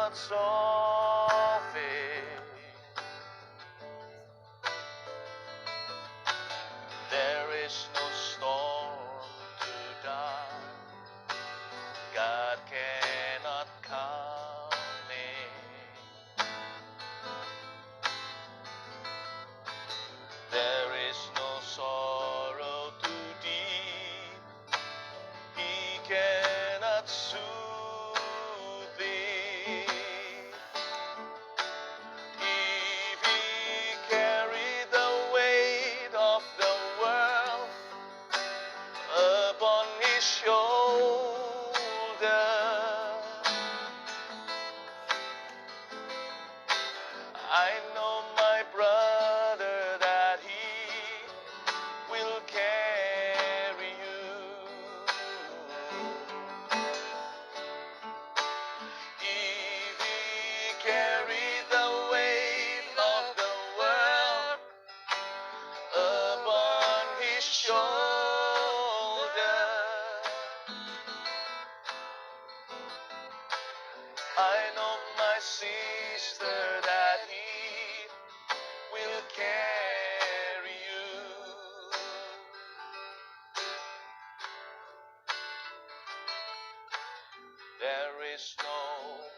cannot solve it. There is no storm too dark. God cannot calm it. There is no sorrow too deep. He cannot soothe it. If he carried the weight of the world upon his shoulder, I know my brother that he will carry you. If he carried the weight of the world upon his shoulder, I know my sister that he will carry you. There is no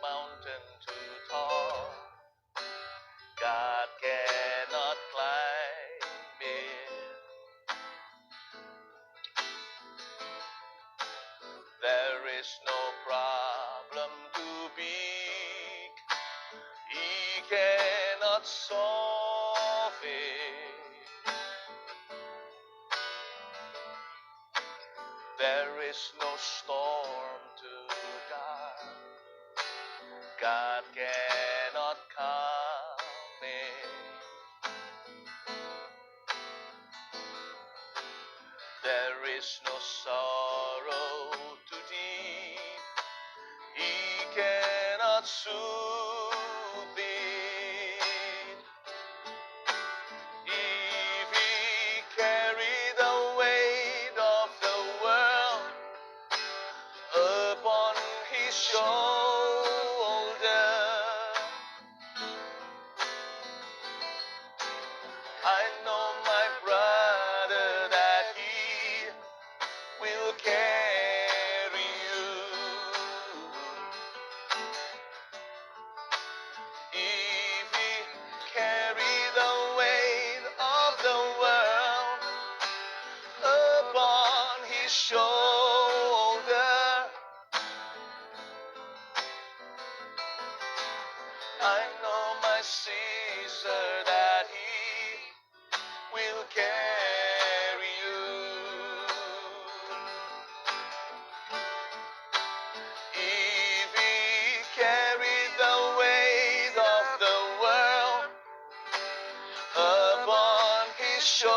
mountain too tall. God cannot climb it. There is no problem too big. He cannot solve it. There is no storm too dark. God cannot calm it. There is no sorrow too deep. He cannot soothe it. If he carried the weight of the world upon his shoulder, I know my brother that he will carry you. If he carried the weight of the world upon his shoulder, I know my sister that he will carry you. If he carried the weight of the world upon his shoulder,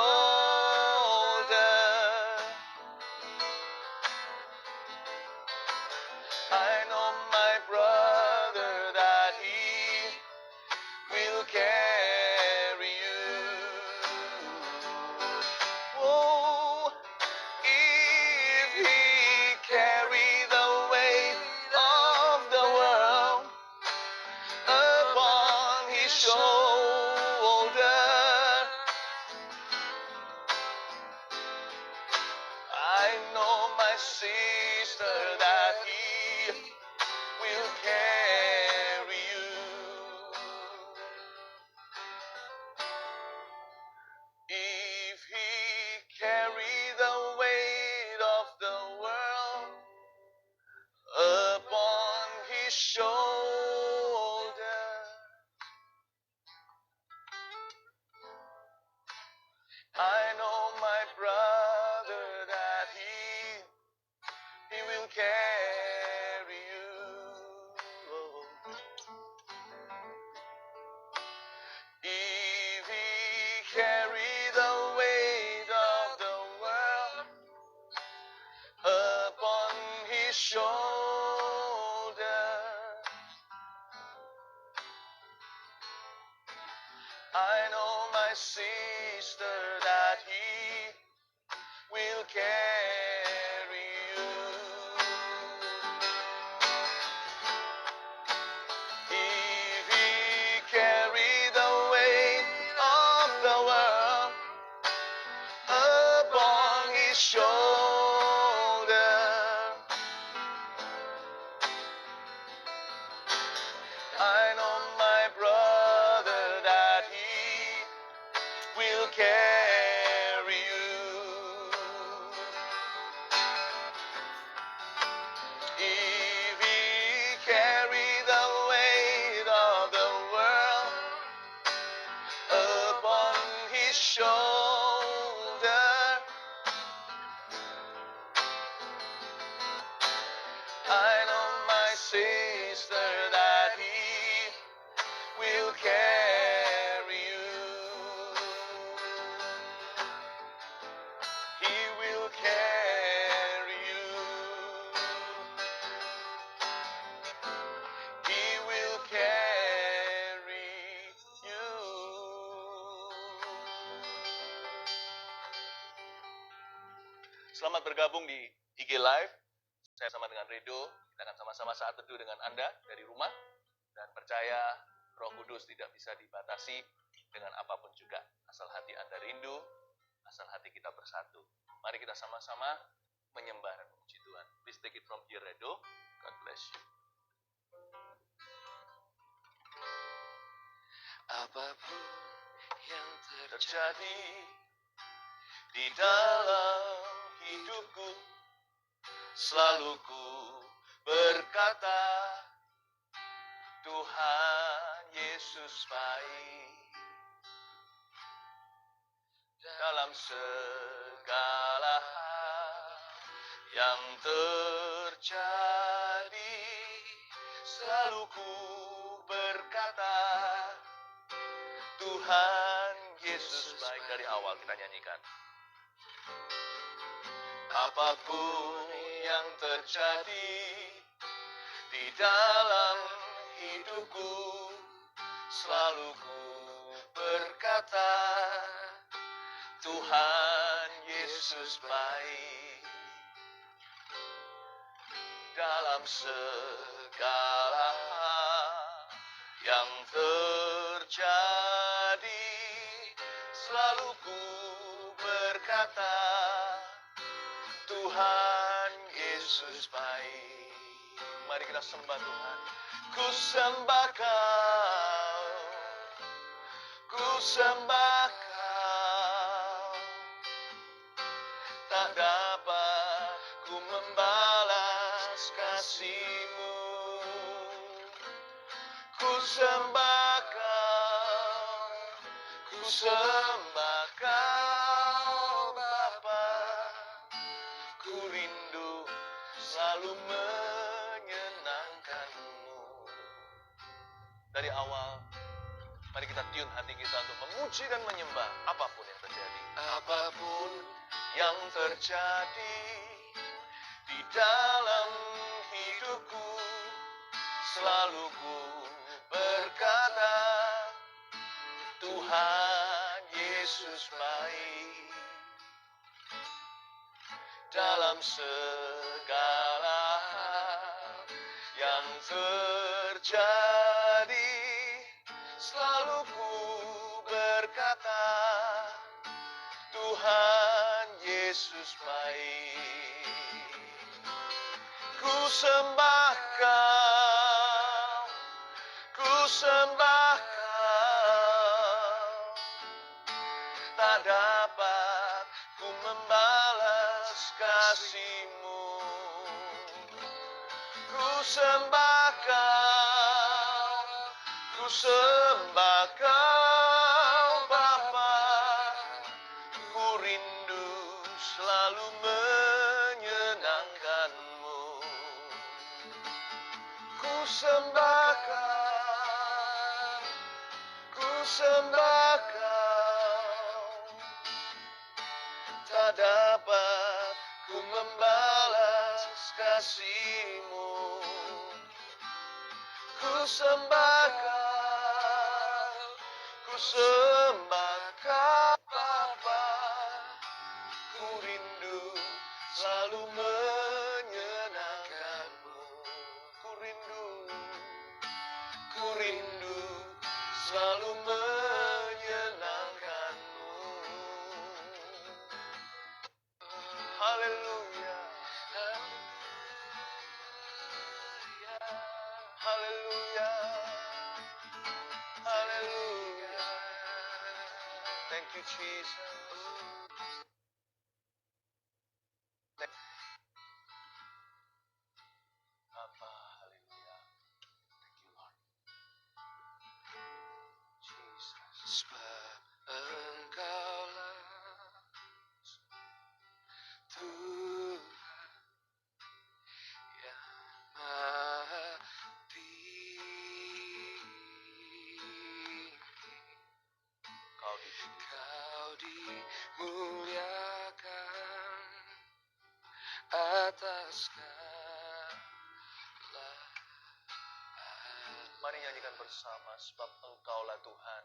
I know my brother that he will carry you. Oh, if he carried the weight of the world upon his shoulder, I know my sister that he will carry you. If he carried the weight of the world upon his shoulder, I know my brother that he will carry you. If he carried the weight of the world upon his shoulder, I know my sister that he will carry you. Selamat bergabung di IG Live. Saya sama dengan Redo, kita akan sama-sama saat teduh dengan Anda dari rumah. Dan percaya Roh Kudus tidak bisa dibatasi dengan apapun juga. Asal hati Anda rindu, asal hati kita bersatu. Mari kita sama-sama menyembah dan memuji Tuhan. Please take it from here, Redo. God bless you. Apapun yang terjadi di dalam hidupku, selalu ku berkata, Tuhan Yesus baik. Dalam segala hal yang terjadi, selalu ku berkata, Tuhan Yesus baik. Dari awal kita nyanyikan. Apapun yang terjadi di dalam hidupku, selalu ku berkata, Tuhan Yesus baik. Dalam segala hal yang terjadi, selalu ku berkata, Tuhan Yesus baik. Mari kita sembah Tuhan. Ku sembah Kau, ku sembah Kau. Tak dapat ku membalas kasih-Mu. Ku sembah Kau, ku sembah Kau Bapa. Ku rindu selalu menyenangkan-Mu. Dari awal, mari kita tune hati kita untuk memuji dan menyembah apapun yang terjadi. Apapun yang terjadi di dalam hidupku, selalu ku berkata, Tuhan Yesus baik. Dalam segala hal yang terjadi, selalu ku berkata, Tuhan Yesus baik. Ku sembah Kau, ku sembah Kau. Tak dapat ku membalas kasih-Mu. Ku sembah Kau, ku sembah Kau Bapa. Ku rindu selalu menyenangkan-Mu. Ku sembah Kau, ku sembah Kau. Tak dapat ku membalas kasih-Mu. Ku sembah Kau, ku sembah Kau Bapa. Ku rindu selalu menyenangkan-Mu. Ku rindu selalu menyenangkan-Mu. Haleluya, haleluya, haleluya. Thank you Jesus. Bapa, haleluya. Thank you Lord. Jesus. Sebab Engkaulah Tuhan yang maha tinggi. Kau dimuliakan atas segala. Mari nyanyikan bersama. Sebab Engkaulah Tuhan.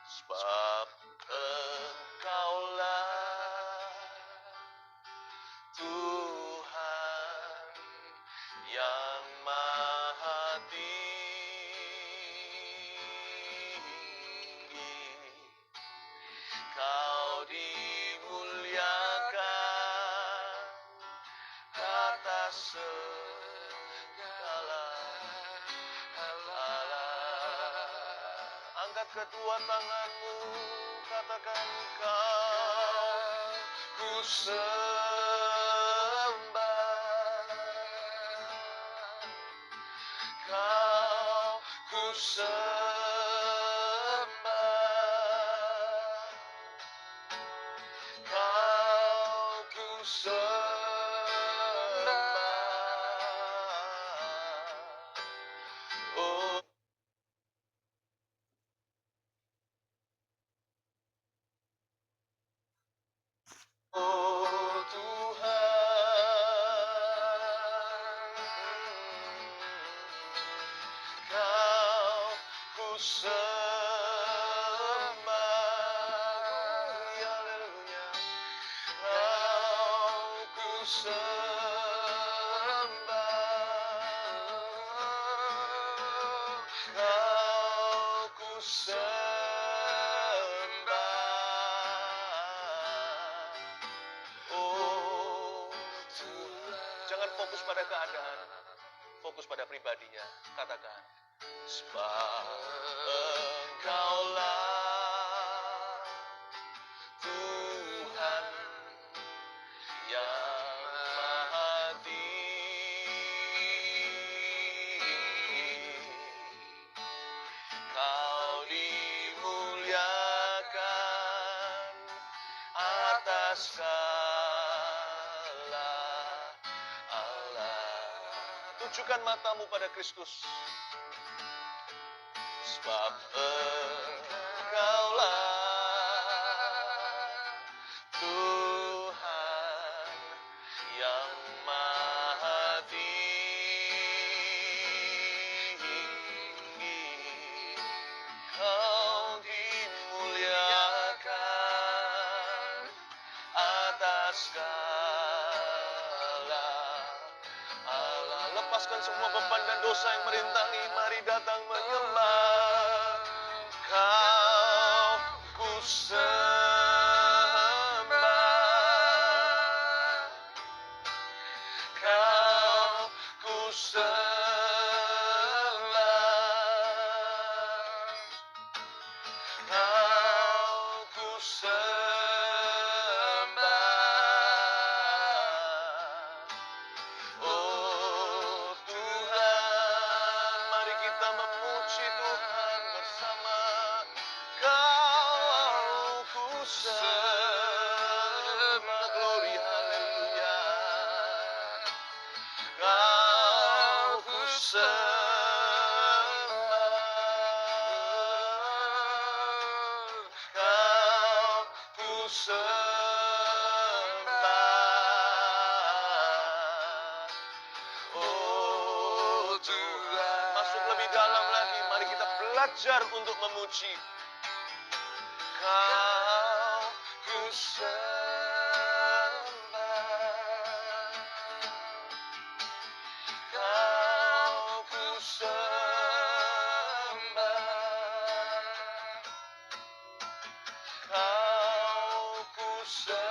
Sebab Engkaulah Tuhan yang Maha Tinggi, Kau dimuliakan atas segala Allah. Angkat kedua tanganmu, katakan Kau ku sembah, Kau ku sembah, Kau ku sembah. Oh, oh Tuhan, Kau ku sembah, haleluya. Kau ku sembah, Kau ku sembah. Oh Tuhan. Jangan fokus pada keadaan, fokus pada pribadinya. Katakan, sebab Engkaulah Tuhan yang Maha Tinggi, Kau dimuliakan atas segala Allah. Tujukan matamu pada Kristus, sebab Engkaulah Tuhan yang Maha Tinggi, Kau dimuliakan atas segala Allah. Lepaskan semua beban dan dosa yang merintangi. Mari datang menyembah. Kau ku sembah, Kau ku sembah, Kau ku sembah. Oh Tuhan, mari kita memuji Tuhan bersama. Kau ku sembah, glory haleluya. Kau ku sembah, Kau ku sembah. Oh Tuhan, masuk lebih dalam lagi. Mari kita belajar untuk memuji. Kau ku sembah, Kau ku sembah, Kau ku sembah.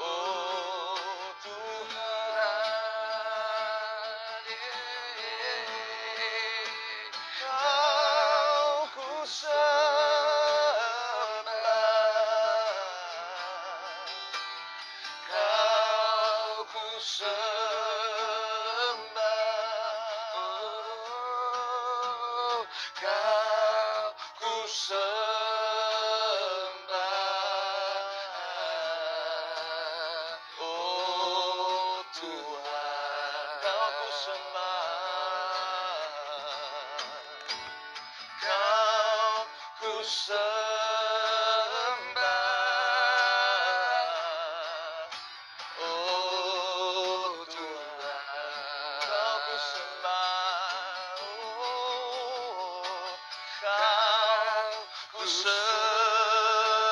Oh Tuhan, Kau ku sembah, Kau ku sembah, Kau ku sembah. Oh Tuhan, Kau ku sembah, Kau ku sembah. Oh Tuhan, Kau ku sembah. Oh, Kau ku sembah.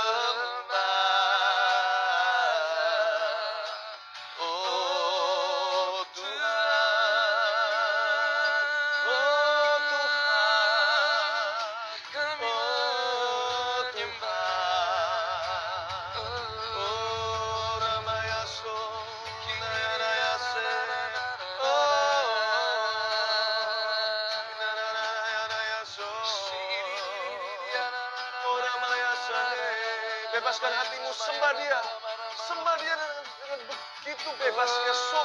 lepaskan hatimu, sembah dia. Sembah dia dengan begitu bebasnya, so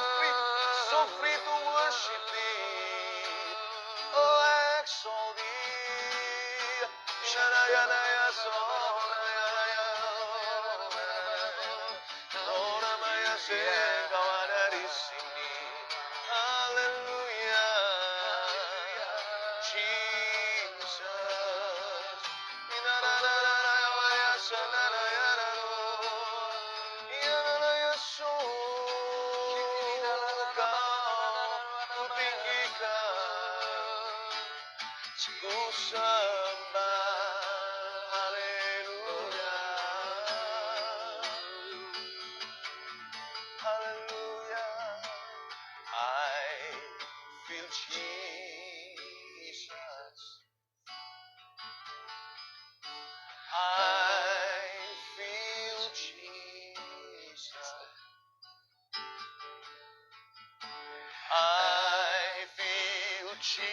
free to worship thee. Oh, I exalt thee. Shanayana sonayana. Oh, namanya Engkau ada di sini. Haleluya, Jesus. Inanananaya sananayana. Inananaya so. Kau tinggikan. Ku sembah. Haleluya. Hallelujah, I feel Jesus. I feel Jesus. I feel Jesus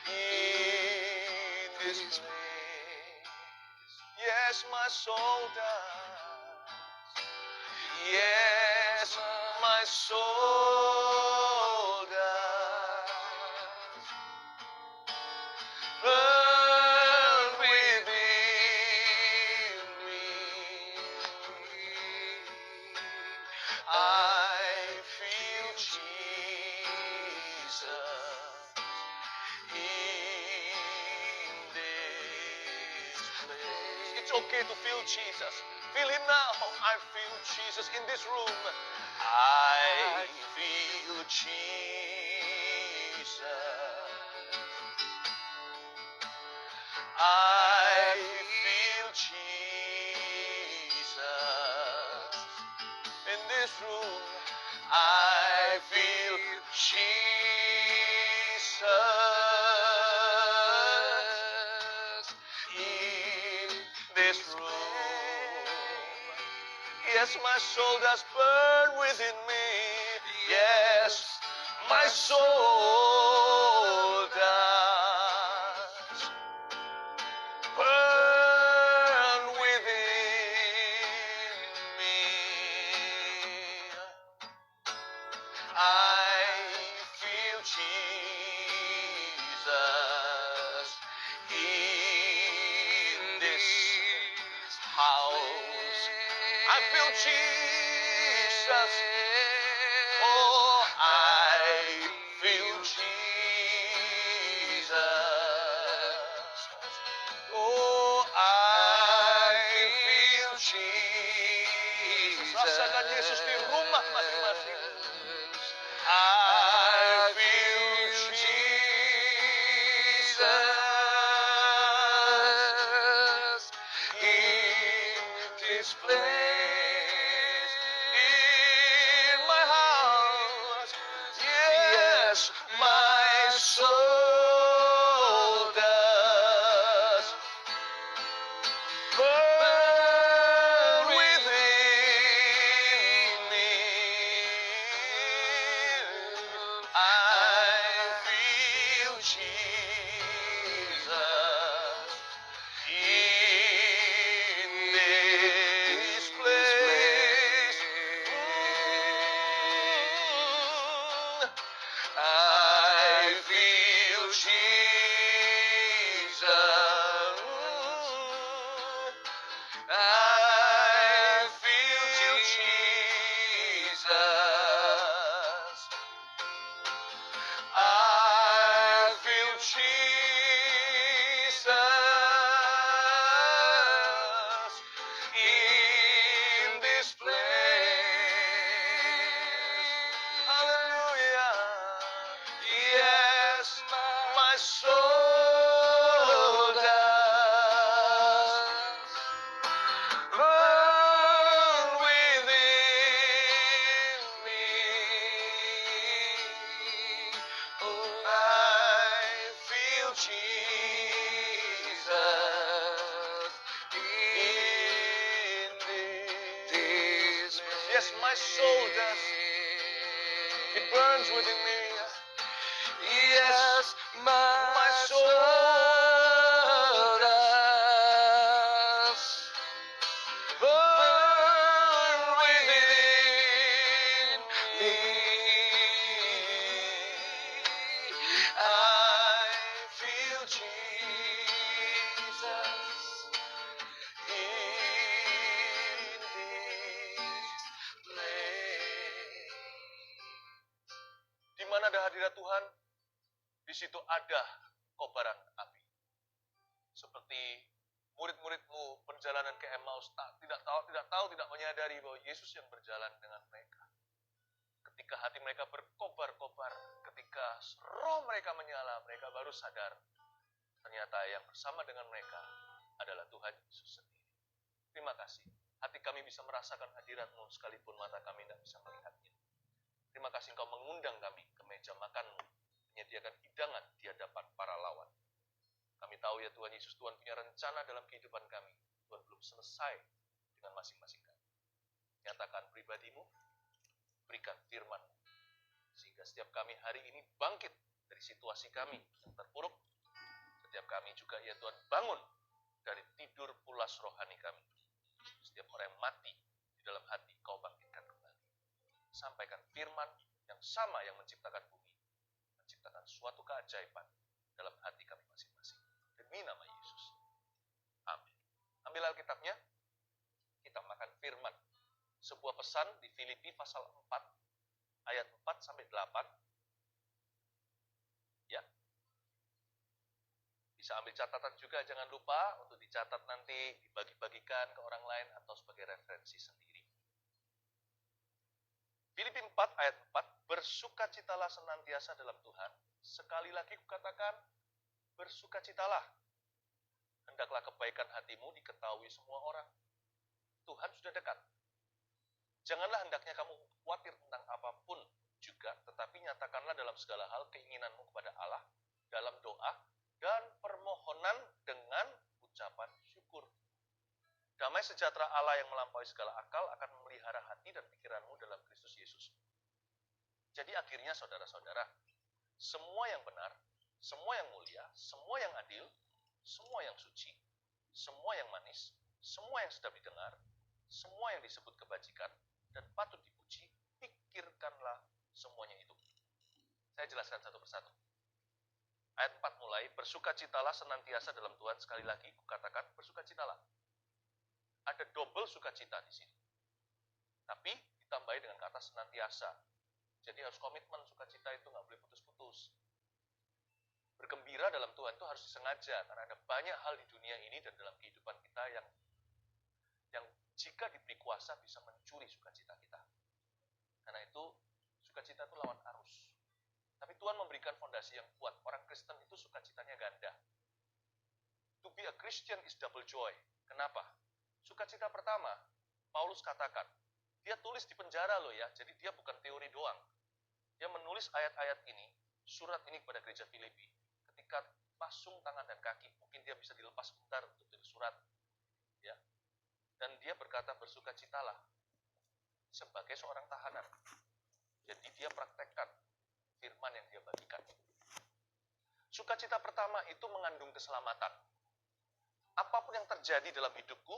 in this place. Yes, my soul does. Yes, my soul does. Burn within me. I feel Jesus in this place. It's okay to feel Jesus. Feel him now. I feel Jesus in this room. I feel Jesus. I feel Jesus in this room. I feel Jesus in this room. Yes, my soul does burn within me. Yes, my soul does burn within me. I feel Jesus in this house. I feel Jesus. Oh, I feel Jesus. Oh, I feel Jesus. Rasakan Yesus di rumah masing-masing. I feel Jesus in this place, in my house. Yes, my soul does burn within me. I feel Jesus in this place. I feel Jesus. I feel Jesus. I feel Jesus in this place. Hallelujah. Yes, my soul does burn within me. Oh, I feel Jesus in this place. Yes, my soul does. It burns within me. Yes, my soul ada hadirat Tuhan, di situ ada kobaran api. Seperti murid-muridmu perjalanan ke Emmaus tidak menyadari bahwa Yesus yang berjalan dengan mereka. Ketika hati mereka berkobar-kobar, ketika roh mereka menyala, mereka baru sadar ternyata yang bersama dengan mereka adalah Tuhan Yesus sendiri. Terima kasih. Hati kami bisa merasakan hadirat-Mu sekalipun mata kami tidak bisa melihatnya. Terima kasih Engkau mengundang kami ke meja makan-Mu, menyediakan hidangan di hadapan para lawan. Kami tahu ya Tuhan Yesus, Tuhan punya rencana dalam kehidupan kami. Tuhan belum selesai dengan masing-masing kami. Nyatakan pribadi-Mu, berikan firman-Mu, sehingga setiap kami hari ini bangkit dari situasi kami yang terpuruk. Setiap kami juga ya Tuhan bangun dari tidur pulas rohani kami. Setiap orang yang mati di dalam hati, Kau bangkitkan kembali. Sampaikan firman yang sama yang menciptakan bumi, menciptakan suatu keajaiban dalam hati kami masing-masing. Demi nama Yesus. Amin. Ambil Alkitabnya, kita makan firman. Sebuah pesan di Filipi pasal 4, ayat 4 sampai 8. Ya. Bisa ambil catatan juga, jangan lupa untuk dicatat nanti, dibagi-bagikan ke orang lain atau sebagai referensi sendiri. Filipi 4 ayat 4, bersukacitalah senantiasa dalam Tuhan. Sekali lagi kukatakan, bersukacitalah. Hendaklah kebaikan hatimu diketahui semua orang. Tuhan sudah dekat. Janganlah hendaknya kamu khawatir tentang apapun juga, tetapi nyatakanlah dalam segala hal keinginanmu kepada Allah, dalam doa dan permohonan dengan ucapan syukur. Damai sejahtera Allah yang melampaui segala akal akan memelihara hati dan pikiranmu dalam Kristus Yesus. Jadi akhirnya saudara-saudara, semua yang benar, semua yang mulia, semua yang adil, semua yang suci, semua yang manis, semua yang sedap didengar, semua yang disebut kebajikan dan patut dipuji, pikirkanlah semuanya itu. Saya jelaskan satu persatu. Ayat 4 mulai, bersukacitalah senantiasa dalam Tuhan. Sekali lagi, kukatakan bersukacitalah. Ada double sukacita di sini. Tapi ditambahi dengan kata senantiasa. Jadi harus komitmen, sukacita itu nggak boleh putus-putus. Bergembira dalam Tuhan itu harus disengaja, karena ada banyak hal di dunia ini dan dalam kehidupan kita yang jika diberi kuasa bisa mencuri sukacita kita. Karena itu, sukacita itu lawan arus. Tapi Tuhan memberikan fondasi yang kuat. Orang Kristen itu sukacitanya ganda. To be a Christian is double joy. Kenapa? Sukacita pertama, Paulus katakan, dia tulis di penjara loh ya, jadi dia bukan teori doang. Dia menulis ayat-ayat ini, surat ini kepada gereja Filipi. Ketika pasung tangan dan kaki, mungkin dia bisa dilepas sebentar untuk tulis surat. Ya. Dan dia berkata bersukacitalah sebagai seorang tahanan. Jadi dia praktekkan firman yang dia bagikan. Sukacita pertama itu mengandung keselamatan. Apapun yang terjadi dalam hidupku,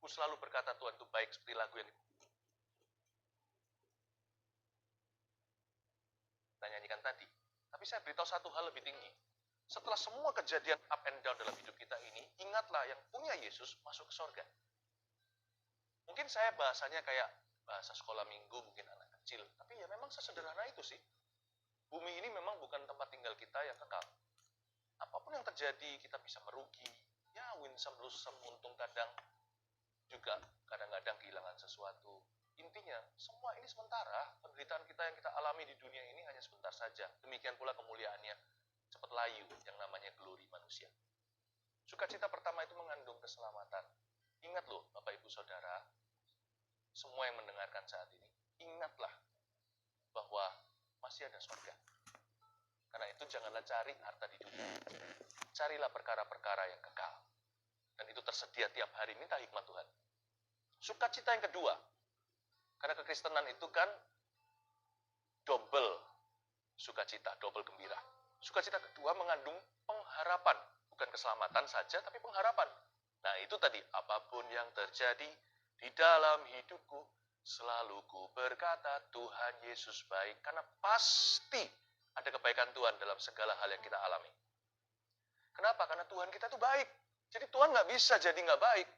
aku selalu berkata Tuhan itu baik, seperti lagu yang kita nyanyikan tadi. Tapi saya beritahu satu hal lebih tinggi. Setelah semua kejadian up and down dalam hidup kita ini, ingatlah yang punya Yesus masuk ke sorga. Mungkin saya bahasanya kayak bahasa sekolah minggu, mungkin anak kecil. Tapi ya memang sesederhana itu sih. Bumi ini memang bukan tempat tinggal kita yang kekal. Apapun yang terjadi, kita bisa merugi. Ya, win some, lose some, untung kadang. Juga kadang-kadang kehilangan sesuatu. Intinya, semua ini sementara. Penderitaan kita yang kita alami di dunia ini hanya sebentar saja. Demikian pula kemuliaannya cepat layu, yang namanya glory manusia. Sukacita pertama itu mengandung keselamatan. Ingat loh, Bapak Ibu Saudara, semua yang mendengarkan saat ini, ingatlah bahwa masih ada surga. Karena itu janganlah cari harta di dunia. Carilah perkara-perkara yang kekal. Dan itu tersedia tiap hari, minta hikmat Tuhan. Sukacita yang kedua, karena kekristenan itu kan double sukacita, double gembira. Sukacita kedua mengandung pengharapan. Bukan keselamatan saja, tapi pengharapan. Nah itu tadi, apapun yang terjadi di dalam hidupku, selalu ku berkata Tuhan Yesus baik. Karena pasti ada kebaikan Tuhan dalam segala hal yang kita alami. Kenapa? Karena Tuhan kita itu baik. Jadi Tuhan nggak bisa jadi nggak baik.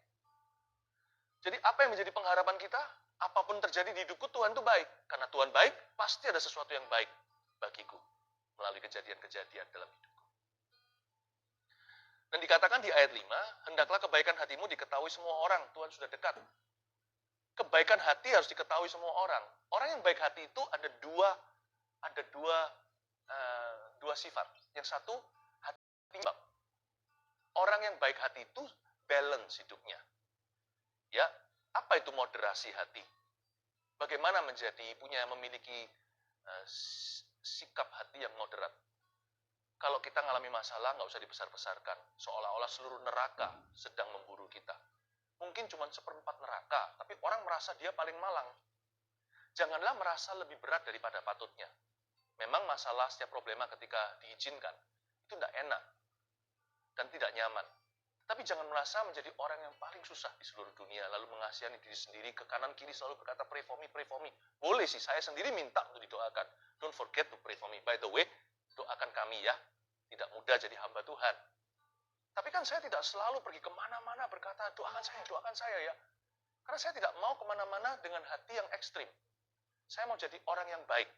Jadi apa yang menjadi pengharapan kita? Apapun terjadi di hidupku, Tuhan itu baik. Karena Tuhan baik, pasti ada sesuatu yang baik. bagiku melalui kejadian-kejadian dalam hidupku. Dan dikatakan di ayat 5, hendaklah kebaikan hatimu diketahui semua orang. Tuhan sudah dekat. Kebaikan hati harus diketahui semua orang. Orang yang baik hati itu ada dua sifat. Yang satu, hati timbang. Orang yang baik hati itu balance hidupnya. Ya, apa itu moderasi hati? Bagaimana memiliki sikap hati yang moderat? Kalau kita mengalami masalah, nggak usah dibesar-besarkan. Seolah-olah seluruh neraka sedang memburu kita. Mungkin cuma seperempat neraka, tapi orang merasa dia paling malang. Janganlah merasa lebih berat daripada patutnya. Memang masalah setiap problema ketika diizinkan, itu tidak enak dan tidak nyaman. Tapi jangan merasa menjadi orang yang paling susah di seluruh dunia, lalu mengasihani diri sendiri, ke kanan kiri selalu berkata, pray for me, pray for me. Boleh sih, saya sendiri minta untuk didoakan. Don't forget to pray for me. By the way, doakan kami ya. Tidak mudah jadi hamba Tuhan. Tapi kan saya tidak selalu pergi kemana-mana berkata, doakan saya ya. Karena saya tidak mau kemana-mana dengan hati yang ekstrim. Saya mau jadi orang yang baik.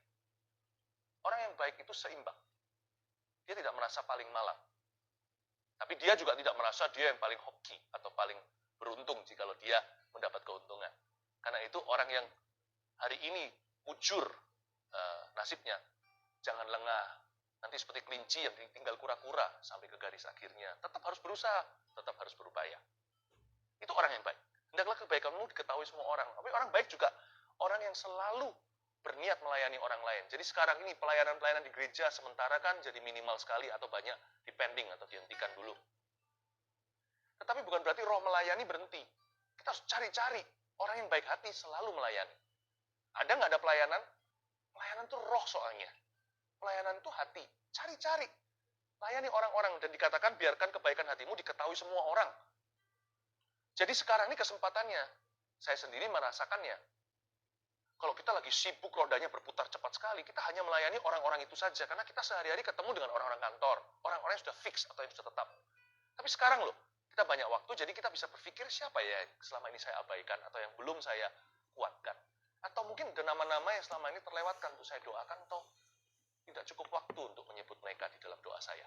Orang yang baik itu seimbang. Dia tidak merasa paling malang. Tapi dia juga tidak merasa dia yang paling hoki atau paling beruntung jikalau dia mendapat keuntungan. Karena itu orang yang hari ini mujur nasibnya, jangan lengah. Nanti seperti kelinci yang ditinggal kura-kura sampai ke garis akhirnya. Tetap harus berusaha, tetap harus berupaya. Itu orang yang baik. Hendaklah kebaikanmu diketahui semua orang. Tapi orang baik juga orang yang selalu berniat melayani orang lain. Jadi sekarang ini pelayanan-pelayanan di gereja sementara kan jadi minimal sekali atau banyak dipending atau dihentikan dulu. Tetapi bukan berarti roh melayani berhenti. Kita harus cari-cari orang yang baik hati selalu melayani. Ada nggak ada pelayanan? Pelayanan itu roh soalnya. Pelayanan itu hati. Cari-cari. Layani orang-orang. Dan dikatakan biarkan kebaikan hatimu diketahui semua orang. Jadi sekarang ini kesempatannya. Saya sendiri merasakannya. Kalau kita lagi sibuk, rodanya berputar cepat sekali, kita hanya melayani orang-orang itu saja. Karena kita sehari-hari ketemu dengan orang-orang kantor. Orang-orang yang sudah fix atau yang sudah tetap. Tapi sekarang loh, kita banyak waktu, jadi kita bisa berpikir siapa ya yang selama ini saya abaikan atau yang belum saya kuatkan. Atau mungkin ada nama-nama yang selama ini terlewatkan untuk saya doakan atau tidak cukup waktu untuk menyebut mereka di dalam doa saya.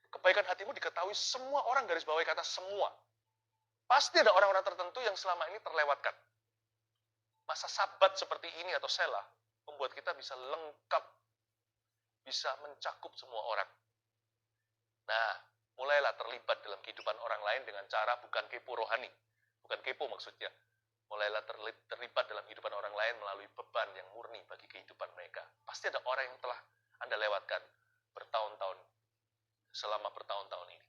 Kebaikan hatimu diketahui semua orang, garis bawahi kata semua. Pasti ada orang-orang tertentu yang selama ini terlewatkan. Masa sabat seperti ini atau selah membuat kita bisa lengkap, bisa mencakup semua orang. Nah, mulailah terlibat dalam kehidupan orang lain dengan cara bukan kepo rohani. Bukan kepo maksudnya. Mulailah terlibat dalam kehidupan orang lain melalui beban yang murni bagi kehidupan mereka. Pasti ada orang yang telah Anda lewatkan bertahun-tahun, selama bertahun-tahun ini.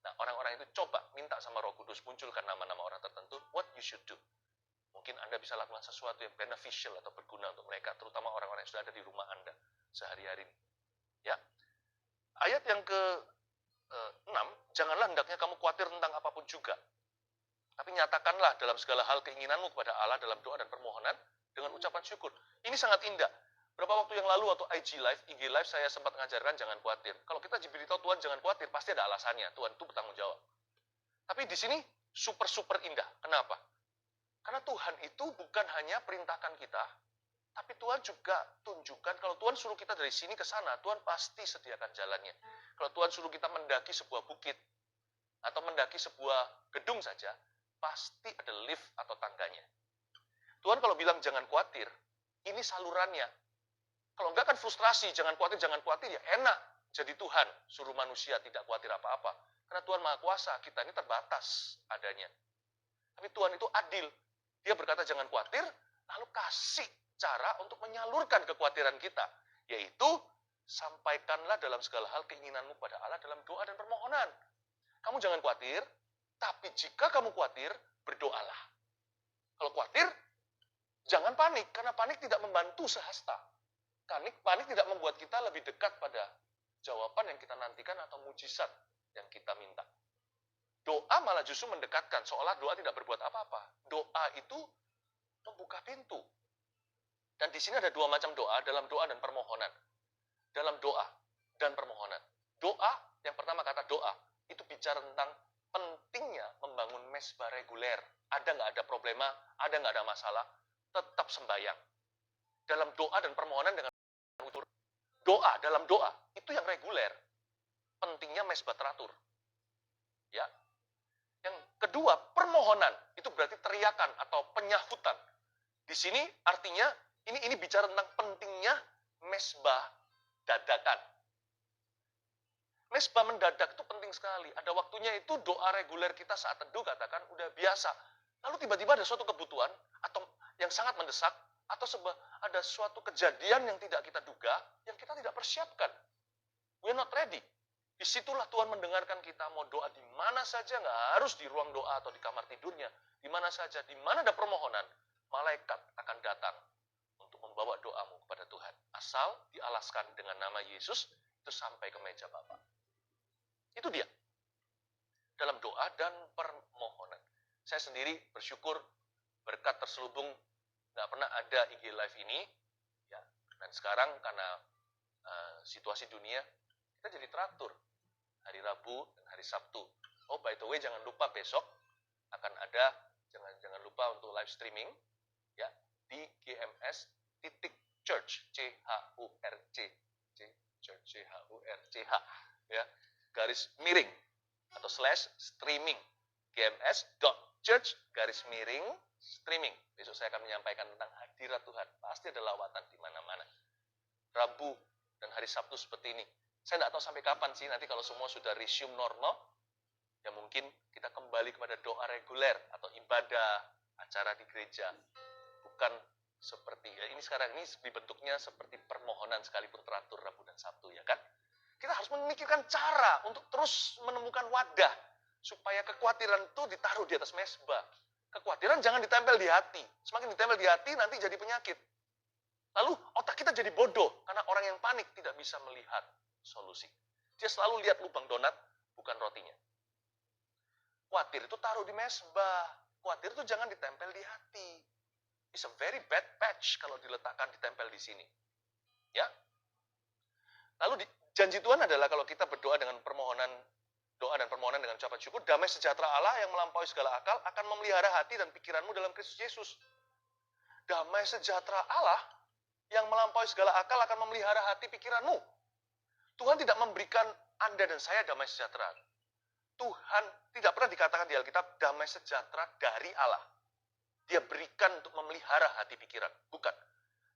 Nah, orang-orang itu coba minta sama Roh Kudus munculkan nama-nama orang tertentu, what you should do. Mungkin Anda bisa lakukan sesuatu yang beneficial atau berguna untuk mereka, terutama orang-orang yang sudah ada di rumah Anda sehari-hari ini. Ya. Ayat yang ke-6, janganlah hendaknya kamu khawatir tentang apapun juga. Tapi nyatakanlah dalam segala hal keinginanmu kepada Allah dalam doa dan permohonan dengan ucapan syukur. Ini sangat indah. Berapa waktu yang lalu waktu IG Live saya sempat mengajarkan jangan khawatir. Kalau kita diberitahu Tuhan jangan khawatir, pasti ada alasannya. Tuhan itu bertanggung jawab. Tapi di sini super indah. Kenapa? Karena Tuhan itu bukan hanya perintahkan kita, tapi Tuhan juga tunjukkan kalau Tuhan suruh kita dari sini ke sana, Tuhan pasti sediakan jalannya. Kalau Tuhan suruh kita mendaki sebuah bukit atau mendaki sebuah gedung saja, pasti ada lift atau tangganya. Tuhan kalau bilang jangan khawatir, ini salurannya. Kalau enggak kan frustrasi, jangan khawatir, ya enak. Jadi Tuhan suruh manusia tidak khawatir apa-apa. Karena Tuhan Maha Kuasa, kita ini terbatas adanya. Tapi Tuhan itu adil. Dia berkata jangan khawatir, lalu kasih cara untuk menyalurkan kekhawatiran kita. Yaitu, sampaikanlah dalam segala hal keinginanmu pada Allah dalam doa dan permohonan. Kamu jangan khawatir, tapi jika kamu khawatir, berdoalah. Kalau khawatir, jangan panik, karena panik tidak membantu sehasta. Panik tidak membuat kita lebih dekat pada jawaban yang kita nantikan atau mujizat yang kita minta. Doa malah justru mendekatkan, seolah doa tidak berbuat apa-apa. Doa itu membuka pintu. Dan di sini ada dua macam doa, dalam doa dan permohonan. Dalam doa dan permohonan. Doa, yang pertama kata doa, itu bicara tentang pentingnya membangun mesbah reguler. Ada nggak ada problema, ada nggak ada masalah, tetap sembahyang. Dalam doa dan permohonan dengan utur, dalam doa, itu yang reguler. Pentingnya mesbah teratur. Ya. Yang kedua, permohonan. Itu berarti teriakan atau penyahutan. Di sini artinya, ini bicara tentang pentingnya mesbah dadakan. Mesbah mendadak itu penting sekali. Ada waktunya itu doa reguler kita saat teduh katakan udah biasa. Lalu tiba-tiba ada suatu kebutuhan atau yang sangat mendesak atau ada suatu kejadian yang tidak kita duga, yang kita tidak persiapkan. We're not ready. Disitulah Tuhan mendengarkan kita mau doa di mana saja, nggak harus di ruang doa atau di kamar tidurnya. Di mana saja, di mana ada permohonan, malaikat akan datang untuk membawa doamu kepada Tuhan. Asal dialaskan dengan nama Yesus, itu sampai ke meja Bapa. Itu dia. Dalam doa dan permohonan. Saya sendiri bersyukur berkat terselubung nggak pernah ada IG Live ini. Ya. Dan sekarang karena situasi dunia, kita jadi teratur. Hari Rabu dan hari Sabtu. Oh, by the way, jangan lupa besok akan ada, jangan lupa untuk live streaming ya di gms.church, CHURC, church, CHURCH, ya, garis miring atau /streaming, gms.church_streaming. Besok saya akan menyampaikan tentang hadirat Tuhan. Pasti ada lawatan di mana-mana. Rabu dan hari Sabtu seperti ini. Saya tidak tahu sampai kapan sih, nanti kalau semua sudah resume normal, ya mungkin kita kembali kepada doa reguler atau ibadah, acara di gereja. Bukan seperti, ya ini sekarang ini dibentuknya seperti permohonan sekalipun teratur Rabu dan Sabtu, ya kan? Kita harus memikirkan cara untuk terus menemukan wadah, supaya kekhawatiran itu ditaruh di atas mesbah. Kekhawatiran jangan ditempel di hati. Semakin ditempel di hati, nanti jadi penyakit. Lalu otak kita jadi bodoh, karena orang yang panik tidak bisa melihat solusi. Dia selalu lihat lubang donat, bukan rotinya. Khawatir itu taruh di mesbah. Khawatir itu jangan ditempel di hati. It's a very bad patch kalau diletakkan, ditempel di sini. Ya. Lalu janji Tuhan adalah kalau kita berdoa dengan doa dan permohonan dengan ucapan syukur, damai sejahtera Allah yang melampaui segala akal akan memelihara hati dan pikiranmu dalam Kristus Yesus. Damai sejahtera Allah yang melampaui segala akal akan memelihara hati pikiranmu. Tuhan tidak memberikan Anda dan saya damai sejahtera. Tuhan tidak pernah dikatakan di Alkitab damai sejahtera dari Allah. Dia berikan untuk memelihara hati pikiran. Bukan.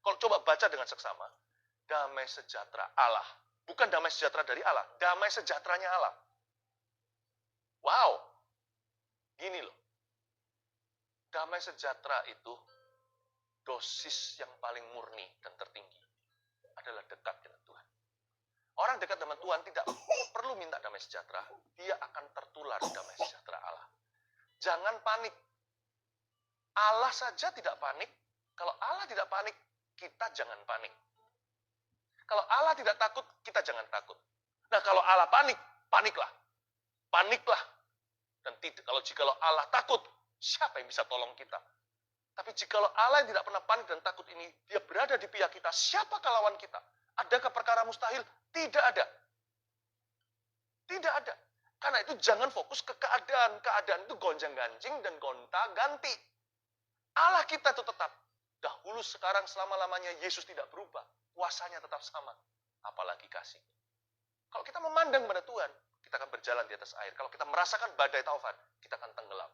Kalau coba baca dengan seksama, damai sejahtera Allah. Bukan damai sejahtera dari Allah, damai sejahteranya Allah. Wow. Gini loh. Damai sejahtera itu dosis yang paling murni dan tertinggi adalah dekat dengan Tuhan. Orang dekat dengan Tuhan tidak perlu minta damai sejahtera, dia akan tertular damai sejahtera Allah. Jangan panik. Allah saja tidak panik. Kalau Allah tidak panik, kita jangan panik. Kalau Allah tidak takut, kita jangan takut. Nah, kalau Allah panik, paniklah. Paniklah. Dan jikalau Allah takut, siapa yang bisa tolong kita? Tapi jikalau Allah yang tidak pernah panik dan takut ini, dia berada di pihak kita, siapakah lawan kita? Adakah perkara mustahil? Tidak ada. Tidak ada. Karena itu jangan fokus ke keadaan. Keadaan itu gonjang-ganjing dan gonta-ganti. Allah kita itu tetap. Dahulu, sekarang, selama-lamanya Yesus tidak berubah. Kuasanya tetap sama. Apalagi kasih. Kalau kita memandang pada Tuhan, kita akan berjalan di atas air. Kalau kita merasakan badai taufan, kita akan tenggelam.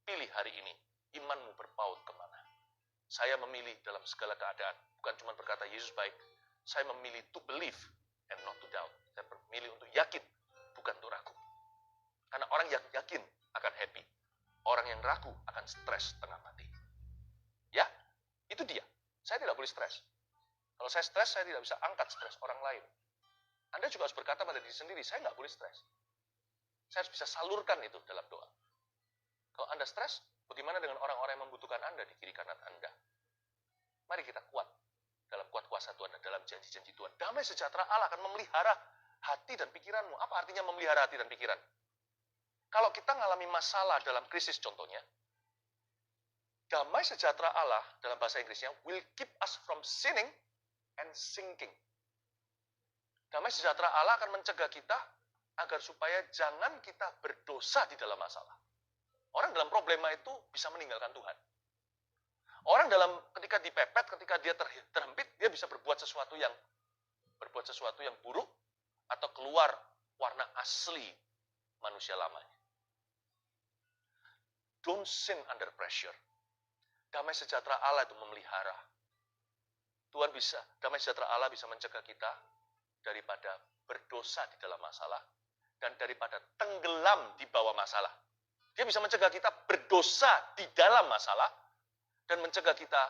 Pilih hari ini. Imanmu berpaut kemana? Saya memilih dalam segala keadaan. Bukan cuma berkata Yesus baik. Saya memilih to believe and not to doubt. Saya memilih untuk yakin, bukan untuk ragu. Karena orang yang yakin akan happy. Orang yang ragu akan stres setengah mati. Ya, itu dia. Saya tidak boleh stres. Kalau saya stres, saya tidak bisa angkat stres orang lain. Anda juga harus berkata pada diri sendiri, saya nggak boleh stres. Saya harus bisa salurkan itu dalam doa. Kalau Anda stres, bagaimana dengan orang-orang yang membutuhkan Anda di kiri kanan Anda? Mari kita kuat dalam kuat kuasa Tuhan dan dalam janji-janji Tuhan. Damai sejahtera Allah akan memelihara hati dan pikiranmu. Apa artinya memelihara hati dan pikiran? Kalau kita mengalami masalah dalam krisis contohnya, damai sejahtera Allah dalam bahasa Inggrisnya will keep us from sinning and sinking. Damai sejahtera Allah akan mencegah kita agar supaya jangan kita berdosa di dalam masalah. Orang dalam problema itu bisa meninggalkan Tuhan. Orang ketika dipepet, ketika dia terhimpit, dia bisa berbuat sesuatu yang buruk atau keluar warna asli manusia lamanya. Don't sin under pressure. Damai sejahtera Allah itu memelihara. Damai sejahtera Allah bisa mencegah kita daripada berdosa di dalam masalah dan daripada tenggelam di bawah masalah. Dia bisa mencegah kita berdosa di dalam masalah dan mencegah kita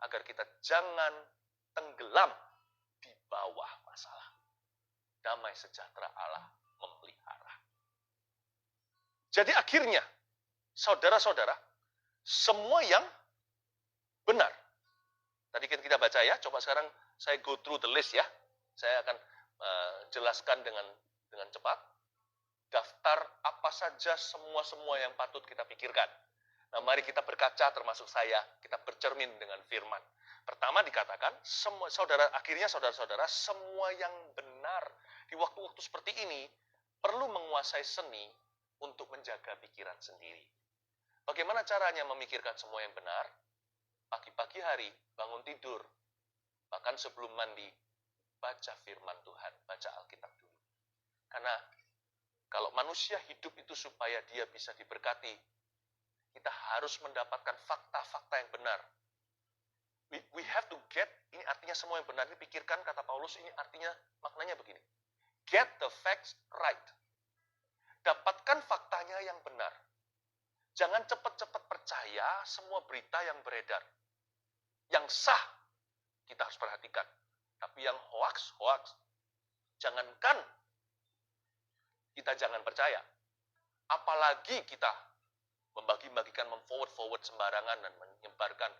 agar kita jangan tenggelam di bawah masalah. Damai sejahtera Allah memelihara. Jadi akhirnya, saudara-saudara, semua yang benar. Tadi kan kita baca ya, coba sekarang saya go through the list ya. Saya akan jelaskan dengan cepat. Daftar apa saja semua yang patut kita pikirkan. Nah, mari kita berkaca termasuk saya, kita bercermin dengan firman. Pertama dikatakan, akhirnya saudara-saudara, semua yang benar di waktu-waktu seperti ini perlu menguasai seni untuk menjaga pikiran sendiri. Bagaimana caranya memikirkan semua yang benar? Pagi-pagi hari, bangun tidur, bahkan sebelum mandi, baca firman Tuhan, baca Alkitab dulu. Karena kalau manusia hidup itu supaya dia bisa diberkati, kita harus mendapatkan fakta-fakta yang benar. We have to get, ini artinya semua yang benar, ini pikirkan kata Paulus, ini artinya, maknanya begini. Get the facts right. Dapatkan faktanya yang benar. Jangan cepat-cepat percaya semua berita yang beredar. Yang sah, kita harus perhatikan. Tapi yang hoax. Jangankan kita jangan percaya. Apalagi kita membagi-bagikan, memforward sembarangan dan menyebarkan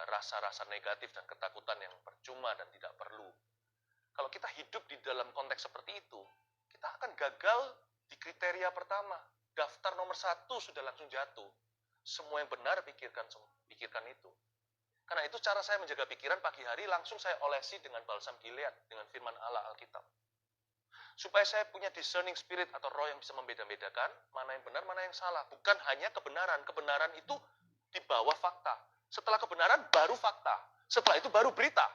rasa-rasa negatif dan ketakutan yang percuma dan tidak perlu. Kalau kita hidup di dalam konteks seperti itu, kita akan gagal di kriteria pertama. Daftar nomor 1 sudah langsung jatuh. Semua yang benar pikirkan itu. Karena itu cara saya menjaga pikiran pagi hari langsung saya olesi dengan balsam Gilead, dengan firman Allah Alkitab. Supaya saya punya discerning spirit atau roh yang bisa membeda-bedakan mana yang benar, mana yang salah. Bukan hanya kebenaran. Kebenaran itu di bawah fakta. Setelah kebenaran baru fakta. Setelah itu baru berita.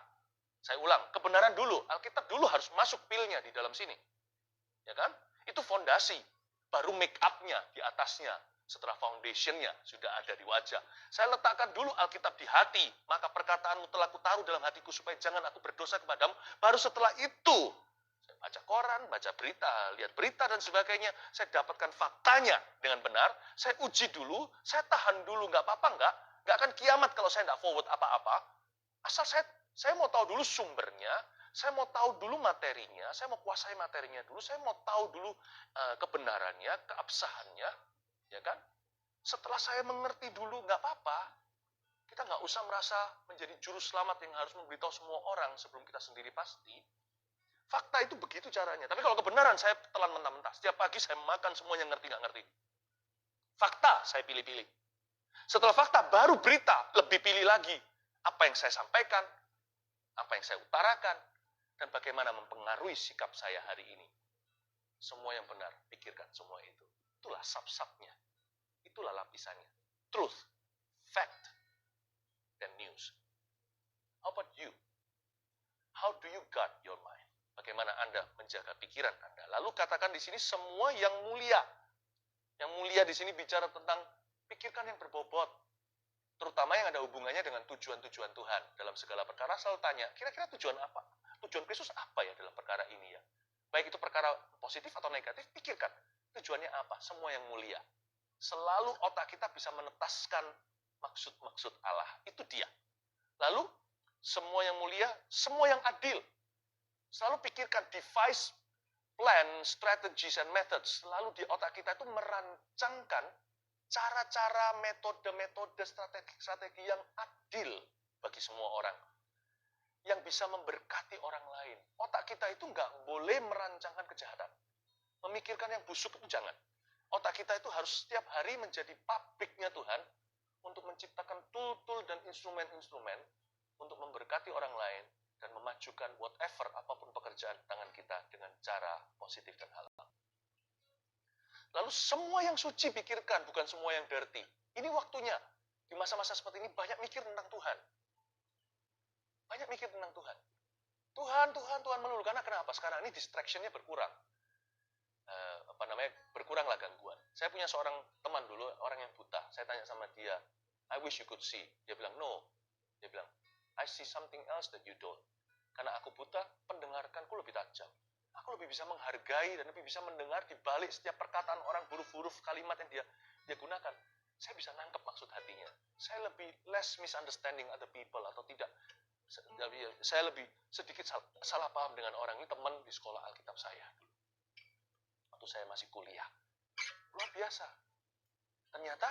Saya ulang, kebenaran dulu. Alkitab dulu harus masuk pilnya di dalam sini. Ya kan? Itu fondasi. Baru make up-nya di atasnya. Setelah foundation-nya sudah ada di wajah. Saya letakkan dulu Alkitab di hati. Maka perkataanmu telah kutaruh dalam hatiku supaya jangan aku berdosa kepadamu. Baru setelah itu, saya baca koran, baca berita, lihat berita dan sebagainya. Saya dapatkan faktanya dengan benar. Saya uji dulu, saya tahan dulu. Nggak apa-apa nggak? Nggak akan kiamat kalau saya nggak forward apa-apa. Asal saya mau tahu dulu sumbernya. Saya mau tahu dulu materinya, saya mau kuasai materinya dulu, saya mau tahu dulu kebenarannya, keabsahannya, ya kan? Setelah saya mengerti dulu, nggak apa-apa. Kita nggak usah merasa menjadi juru selamat yang harus memberitahu semua orang sebelum kita sendiri pasti. Fakta itu begitu caranya. Tapi kalau kebenaran, saya telan mentah-mentah. Setiap pagi saya makan semua yang ngerti, nggak ngerti. Fakta, saya pilih-pilih. Setelah fakta, baru berita, lebih pilih lagi. Apa yang saya sampaikan, apa yang saya utarakan, dan bagaimana mempengaruhi sikap saya hari ini. Semua yang benar, pikirkan semua itu. Itulah sub-subnya. Itulah lapisannya. Truth, fact, dan news. How about you? How do you guard your mind? Bagaimana Anda menjaga pikiran Anda? Lalu katakan di sini semua yang mulia. Yang mulia di sini bicara tentang pikirkan yang berbobot. Terutama yang ada hubungannya dengan tujuan-tujuan Tuhan. Dalam segala perkara selalu tanya, kira-kira tujuan apa? Tujuan Kristus apa ya dalam perkara ini ya? Baik itu perkara positif atau negatif, pikirkan. Tujuannya apa? Semua yang mulia. Selalu otak kita bisa menetaskan maksud-maksud Allah. Itu dia. Lalu, semua yang mulia, semua yang adil. Selalu pikirkan device, plan, strategies, and methods. Selalu di otak kita itu merancangkan cara-cara, metode-metode, strategi yang adil bagi semua orang. Yang bisa memberkati orang lain. Otak kita itu nggak boleh merancangkan kejahatan. Memikirkan yang busuk itu jangan. Otak kita itu harus setiap hari menjadi pabriknya Tuhan untuk menciptakan tool-tool dan instrumen-instrumen untuk memberkati orang lain dan memajukan whatever, apapun pekerjaan tangan kita dengan cara positif dan halal. Lalu semua yang suci pikirkan, bukan semua yang dirty. Ini waktunya. Di masa-masa seperti ini banyak mikir tentang Tuhan. Banyak mikir tentang Tuhan. Tuhan melulu. Karena kenapa? Sekarang ini distraction-nya berkurang. Berkuranglah gangguan. Saya punya seorang teman dulu, orang yang buta. Saya tanya sama dia, I wish you could see. Dia bilang, no. Dia bilang, I see something else that you don't. Karena aku buta, pendengarkanku lebih tajam. Aku lebih bisa menghargai dan lebih bisa mendengar di balik setiap perkataan orang, huruf-huruf kalimat yang dia gunakan. Saya bisa nangkep maksud hatinya. Saya lebih less misunderstanding other people atau tidak. Saya lebih sedikit salah paham dengan orang. Ini teman di sekolah Alkitab saya. Waktu saya masih kuliah. Luar biasa. Ternyata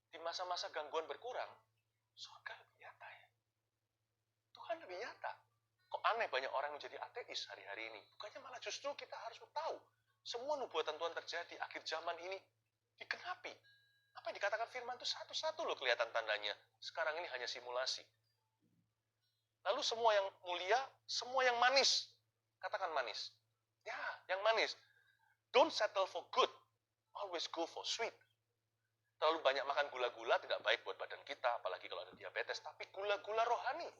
di masa-masa gangguan berkurang, surga lebih nyata ya. Tuhan lebih nyata. Kok aneh banyak orang menjadi ateis hari-hari ini. Bukannya malah justru kita harus tahu. Semua nubuatan Tuhan terjadi. Akhir zaman ini digenapi. Apa yang dikatakan firman itu satu-satu loh kelihatan tandanya. Sekarang ini hanya simulasi. Lalu semua yang mulia, semua yang manis. Katakan manis. Ya, yang manis. Don't settle for good. Always go for sweet. Terlalu banyak makan gula-gula tidak baik buat badan kita, apalagi kalau ada diabetes. Tapi gula-gula rohani.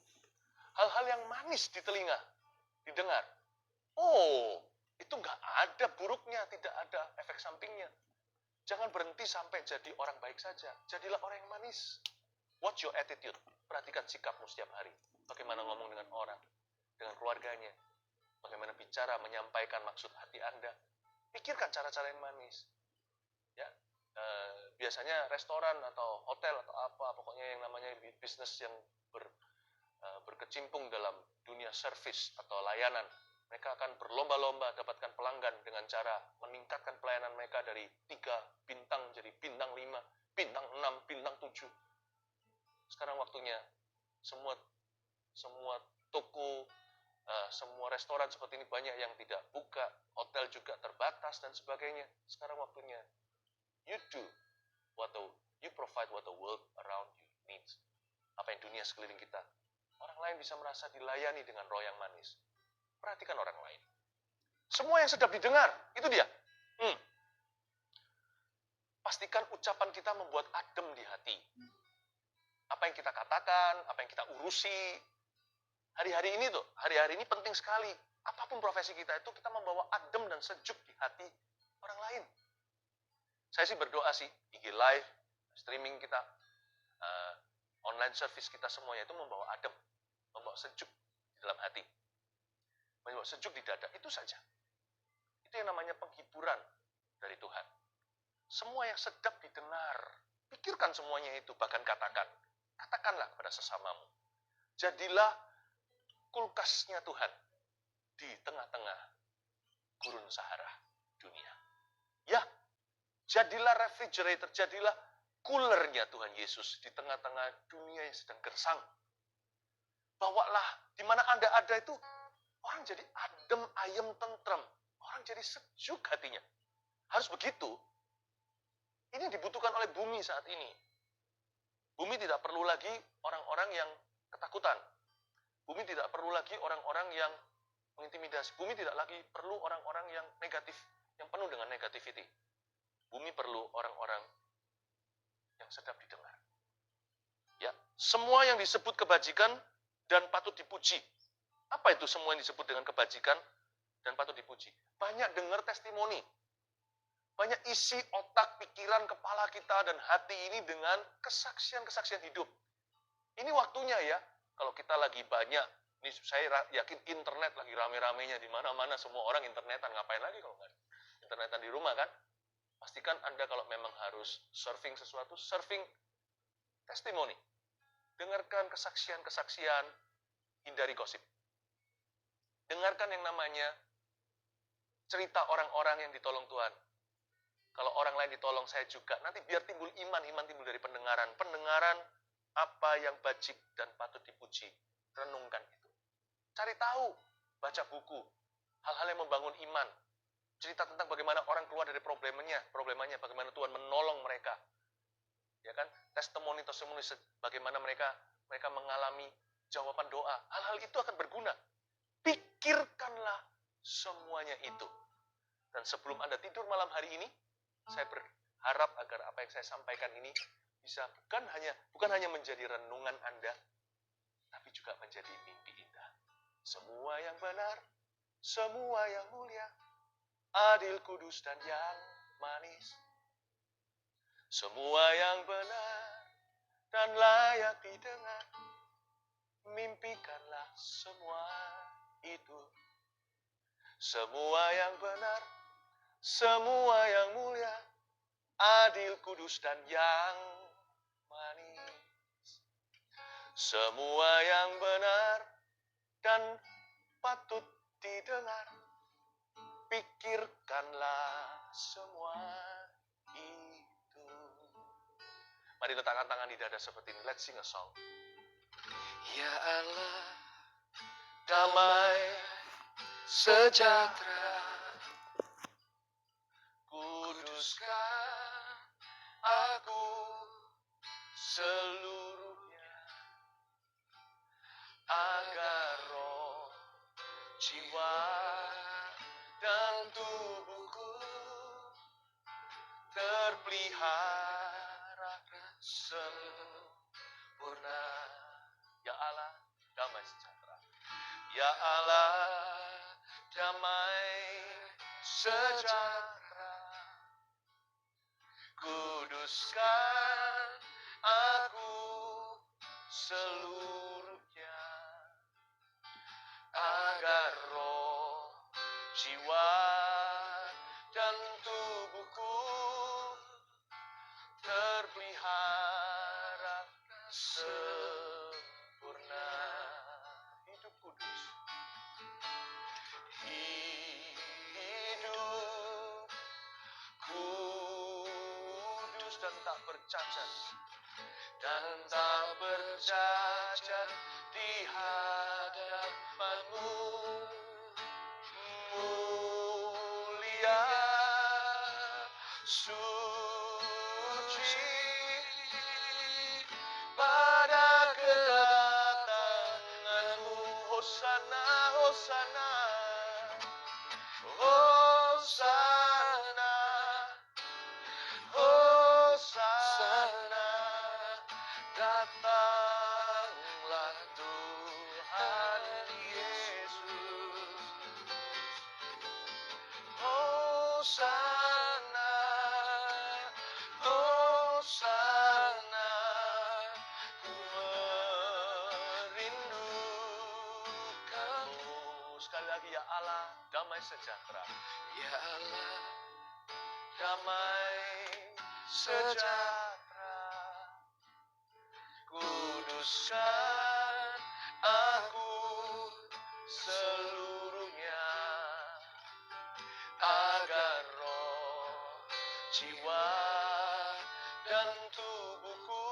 Hal-hal yang manis di telinga, didengar. Oh, itu nggak ada buruknya, tidak ada efek sampingnya. Jangan berhenti sampai jadi orang baik saja. Jadilah orang yang manis. Watch your attitude. Perhatikan sikapmu setiap hari. Bagaimana ngomong dengan orang, dengan keluarganya. Bagaimana bicara, menyampaikan maksud hati Anda. Pikirkan cara-cara yang manis. Ya, biasanya restoran atau hotel atau apa, pokoknya yang namanya bisnis yang berkecimpung dalam dunia service atau layanan. Mereka akan berlomba-lomba dapatkan pelanggan dengan cara meningkatkan pelayanan mereka dari 3 bintang jadi bintang 5, bintang 6, bintang 7. Sekarang waktunya semua toko, semua restoran seperti ini banyak yang tidak buka, hotel juga terbatas dan sebagainya. Sekarang waktunya you provide what the world around you needs. Apa yang dunia sekeliling kita. Orang lain bisa merasa dilayani dengan roh yang manis. Perhatikan orang lain. Semua yang sedap didengar, itu dia. Pastikan ucapan kita membuat adem di hati. Apa yang kita katakan, apa yang kita urusi. Hari-hari ini penting sekali. Apapun profesi kita itu, kita membawa adem dan sejuk di hati orang lain. Saya sih berdoa sih, IG Live, streaming kita, online service kita semuanya itu membawa adem, membawa sejuk di dalam hati. Membawa sejuk di dada, itu saja. Itu yang namanya penghiburan dari Tuhan. Semua yang sedap didengar, pikirkan semuanya itu, bahkan katakanlah kepada sesamamu. Jadilah kulkasnya Tuhan di tengah-tengah gurun Sahara dunia. Ya, jadilah refrigerator, jadilah coolernya Tuhan Yesus di tengah-tengah dunia yang sedang gersang. Bawalah, di mana Anda ada itu, orang jadi adem, ayem, tentrem. Orang jadi sejuk hatinya. Harus begitu. Ini dibutuhkan oleh bumi saat ini. Bumi tidak perlu lagi orang-orang yang ketakutan. Bumi tidak perlu lagi orang-orang yang mengintimidasi. Bumi tidak lagi perlu orang-orang yang negatif, yang penuh dengan negativity. Bumi perlu orang-orang yang sedap didengar. Ya, semua yang disebut kebajikan dan patut dipuji. Apa itu semua yang disebut dengan kebajikan dan patut dipuji? Banyak dengar testimoni. Banyak isi otak, pikiran, kepala kita dan hati ini dengan kesaksian-kesaksian hidup. Ini waktunya ya, kalau kita lagi banyak, ini saya yakin internet lagi rame-ramenya di mana-mana, semua orang internetan. Ngapain lagi kalau nggak internetan di rumah kan? Pastikan Anda kalau memang harus surfing sesuatu, surfing testimoni. Dengarkan kesaksian-kesaksian, hindari gosip. Dengarkan yang namanya cerita orang-orang yang ditolong Tuhan. Kalau orang lain ditolong, saya juga. Nanti biar timbul iman timbul dari pendengaran. Pendengaran apa yang bajik dan patut dipuji. Renungkan itu. Cari tahu, baca buku. Hal-hal yang membangun iman. Cerita tentang bagaimana orang keluar dari problemanya, bagaimana Tuhan menolong mereka. Ya kan? Testimoni bagaimana mereka mengalami jawaban doa. Hal-hal itu akan berguna. Pikirkanlah semuanya itu. Dan sebelum Anda tidur malam hari ini, saya berharap agar apa yang saya sampaikan ini bisa bukan hanya menjadi renungan Anda, tapi juga menjadi mimpi indah. Semua yang benar, semua yang mulia, adil, kudus, dan yang manis. Semua yang benar dan layak didengar, mimpikanlah semua itu. Semua yang benar, semua yang mulia, adil, kudus, dan yang manis. Semua yang benar dan patut didengar, pikirkanlah semua itu. Mari letakkan tangan di dada seperti ini. Let's sing a song. Ya Allah, damai sejahtera, kuduskan aku seluruhnya, agar roh, jiwa, dan tubuhku terpelihara sempurna. Ya Allah, damai sejahtera. Ya Allah, damai sejahtera, kuduskan aku seluruhnya, agar roh, jiwa, dan tubuhku terpelihara sempurna. Hidup kudus, hidup kudus dan tak bercacat, di hadapanmu, mulia, suci, pada kedatanganmu. Hosana, hosana, hosana, hosana, datanglah Tuhan Yesus. Hosana, hosana, ku merindukanmu. Sekali lagi, ya Allah, damai sejahtera. Ya Allah, damai sejahtera, kuduskan aku seluruhnya, agar roh, jiwa, dan tubuhku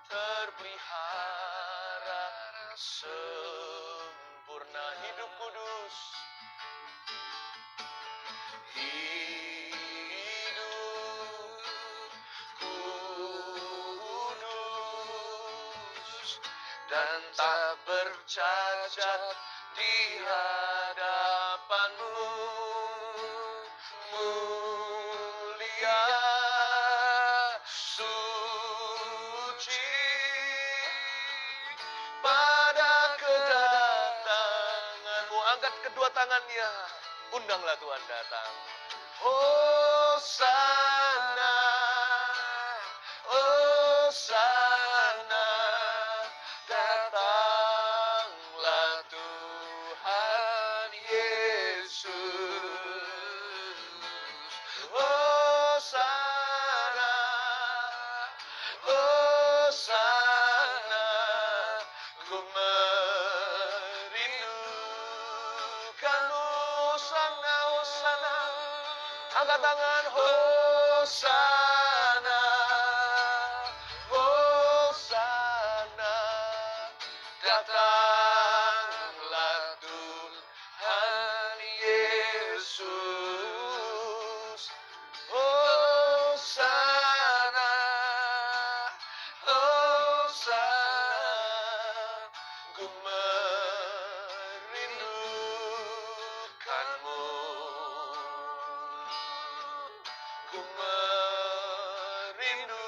terpelihara sempurna. Hidup kudus, hidup kudus dan tak bercacat di hadapanmu, mulia, suci, pada kedatanganmu. Angkat kedua tangannya, undanglah Tuhan datang. Hosana, hosana, datanglah Tuhan Yesus. Hosana, hosana, ku merindukanmu. Hosana, hosana, angkat tangan. Hosana, hosana, datanglah Tuhan Yesus. Hosana, hosana, ku merindukanmu. Ku merindukanmu.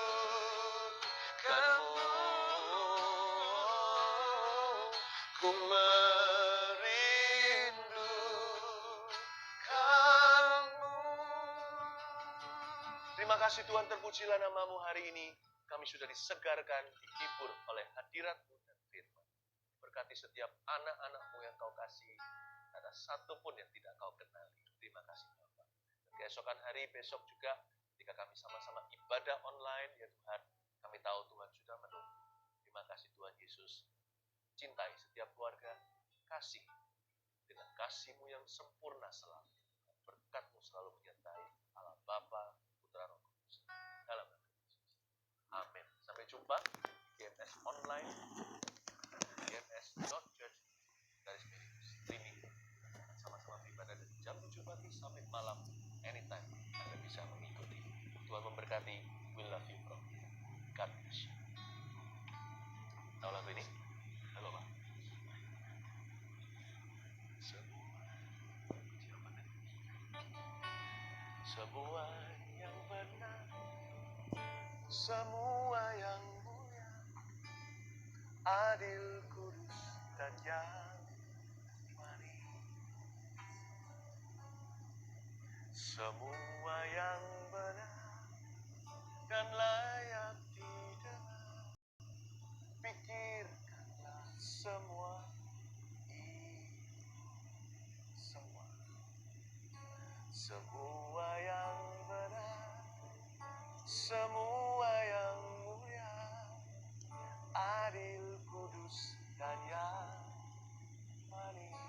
Ku merindukanmu. Terima kasih Tuhan, terpujilah namamu hari ini. Kami sudah disegarkan, dihibur oleh hadirat-Mu dan firman. Berkati setiap anak-anak-Mu yang Kau kasih. Ada satupun yang tidak Kau kenali. Terima kasih Bapak. Dan keesokan hari besok juga, ketika kami sama-sama ibadah online, ya Tuhan, kami tahu Tuhan sudah menunggu. Terima kasih Tuhan Yesus. Cintai setiap keluarga, kasih dengan kasih-Mu yang sempurna selalu. Berkat-Mu selalu menyertai Allah Bapa, Putra, Roh Kudus. Dalam nama Yesus. Amin. Sampai jumpa di GMS online, gms.church, streaming. Sama-sama beribadah dari jam 7 pagi sampai malam, anytime Anda bisa mengikuti. Tuhan memberkati. We love you, bro. God bless you. Tahu lagu ini? Halo, Pak. Semua yang benar, semua yang mulia, adil, kudus, dan yang manis. Semua yang benar dan layak didengar, pikirkanlah semua semua. Semua yang benar, semua yang mulia, adil, kudus, dan yang manis.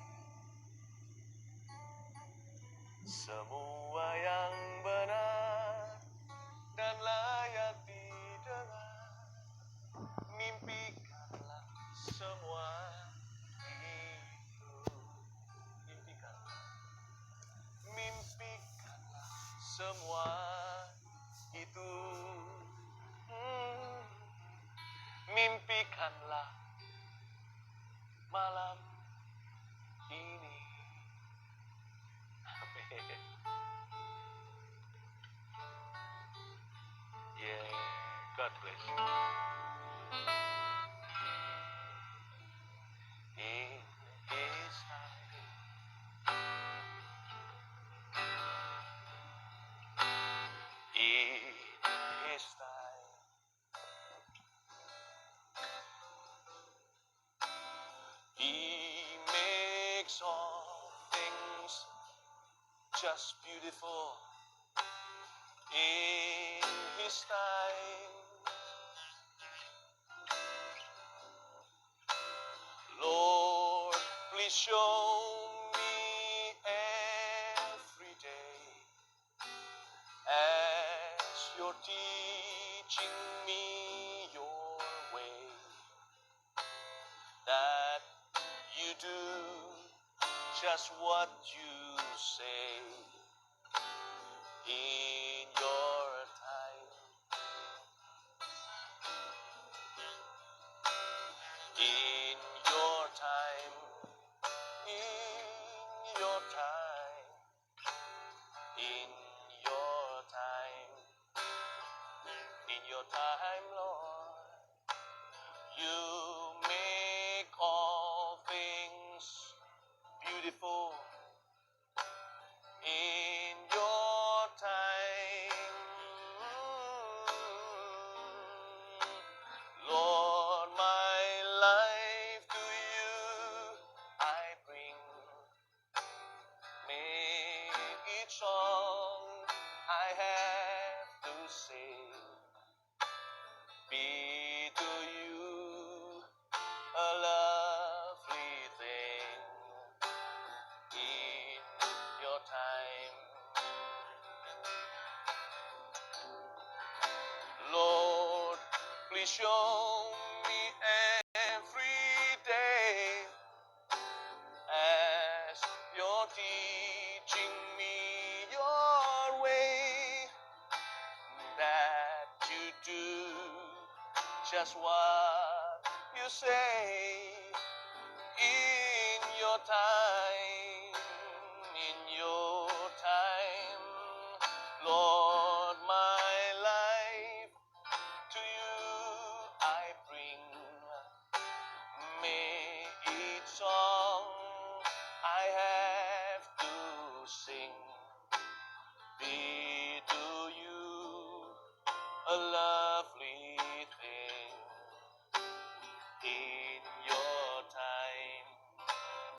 Semua yang benar dan layak didengar, mimpikanlah semua itu. Mimpikanlah semua itu. Mimpikanlah malam ini. Amin. Yeah, God bless you. In His time, in His time, He makes all things just beautiful. In His time, Lord, please show me every day as You're teaching me Your way, that You do just what You say in Your time. In Your time, in Your time, in Your time, in Your time, Lord, You make all things beautiful. In Your time, Lord, my life to You I bring. May each song I have to sing be to You a lovely thing. In Your time, Lord, please show me every day as You're teaching me Your way, that You do just what You say in Your time.